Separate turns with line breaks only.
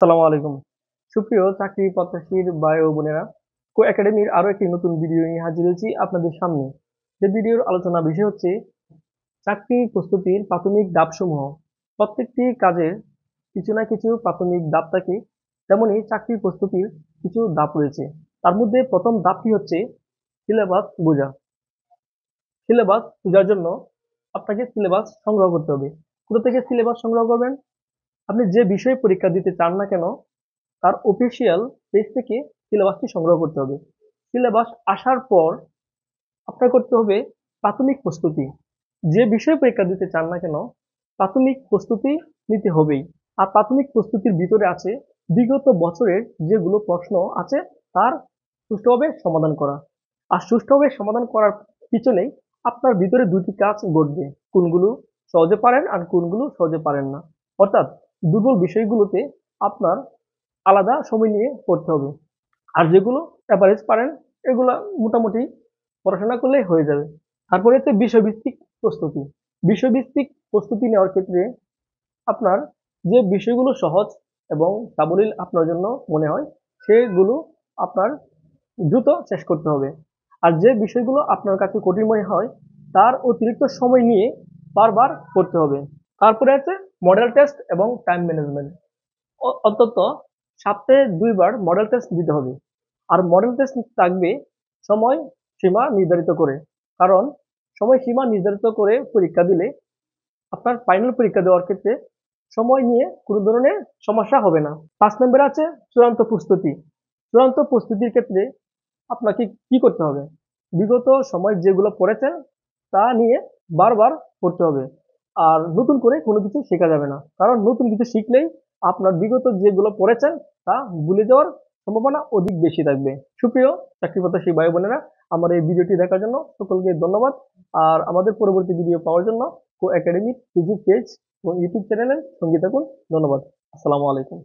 আসসালামু আলাইকুম। সুপ্রিয় চাকরি প্রত্যাশীর ভাই ও বোনেরা, একাডেমির আরো একটি নতুন ভিডিও নিয়ে হাজির হয়েছি আপনাদের সামনে। যে ভিডিওর আলোচনা বিষয় হচ্ছে চাকরি প্রস্তুতির প্রাথমিক ধাপসমূহ। প্রত্যেকটি কাজের কিছু না কিছু প্রাথমিক ধাপ থাকে, তেমনি চাকরি প্রস্তুতির কিছু ধাপ রয়েছে। তার মধ্যে প্রথম ধাপটি হচ্ছে সিলেবাস বোঝা। সিলেবাস বোঝার জন্য আপনাকে সিলেবাস সংগ্রহ করতে হবে। কোথা থেকে সিলেবাস সংগ্রহ করবেন? আপনি যে বিষয়ে পরীক্ষা দিতে চান না কেন, তার অফিসিয়াল পেজ থেকে সিলেবাসটি সংগ্রহ করতে হবে। সিলেবাস আসার পর আপনার করতে হবে প্রাথমিক প্রস্তুতি। যে বিষয়ে পরীক্ষা দিতে চান না কেন, প্রাথমিক প্রস্তুতি নিতে হবেই। আর প্রাথমিক প্রস্তুতির ভিতরে আছে বিগত বছরের যেগুলো প্রশ্ন আছে তার সুষ্ঠুভাবে সমাধান করা। আর সুষ্ঠুভাবে সমাধান করার পিছনেই আপনার ভিতরে দুটি কাজ ঘটবে, কোনগুলো সহজে পারেন আর কোনগুলো সহজে পারেন না। অর্থাৎ দুর্বল বিষয়গুলোতে আপনার আলাদা সময় নিয়ে পড়তে হবে। আর যেগুলো এভারেজ পারেন এগুলা মোটামুটি পড়াশোনা করলেই হয়ে যাবে। তারপরে হচ্ছে বিষয়ভিত্তিক প্রস্তুতি। বিষয়ভিত্তিক প্রস্তুতি নেওয়ার ক্ষেত্রে আপনার যে বিষয়গুলো সহজ এবং সাবলীল আপনার জন্য মনে হয় সেগুলো আপনার দ্রুত শেষ করতে হবে। আর যে বিষয়গুলো আপনার কাছে কঠিন মনে হয় তার অতিরিক্ত সময় নিয়ে বারবার পড়তে হবে। তারপরে আছে মডেল টেস্ট এবং টাইম ম্যানেজমেন্ট। অন্তত সপ্তাহে ২ বার মডেল টেস্ট দিতে হবে। আর মডেল টেস্ট থাকবে সময় সীমা নির্ধারিত করে। কারণ সময়সীমা নির্ধারিত করে পরীক্ষা দিলে আপনার ফাইনাল পরীক্ষা দেওয়ার ক্ষেত্রে সময় নিয়ে কোনো ধরনের সমস্যা হবে না। ৫ নম্বরে আছে চূড়ান্ত প্রস্তুতি। চূড়ান্ত প্রস্তুতির ক্ষেত্রে আপনাকে কি করতে হবে? বিগত সময় যেগুলো পড়েছেন তা নিয়ে বারবার পড়তে হবে। আর নতুন করে কোনো কিছু শেখা যাবে না। কারণ নতুন কিছু শিখলেই আপনার বিগত যেগুলো পড়েছেন তা ভুলে যাওয়ার সম্ভাবনা অধিক বেশি থাকবে। সুপ্রিয় চাকরি প্রত্যাশী ভাই বোনেরা, আমার এই ভিডিওটি দেখার জন্য সকলকে ধন্যবাদ। আর আমাদের পরবর্তী ভিডিও পাওয়ার জন্য একাডেমির ফেসবুক পেজ এবং ইউটিউব চ্যানেলের সঙ্গে থাকুন। ধন্যবাদ। আসসালামু আলাইকুম।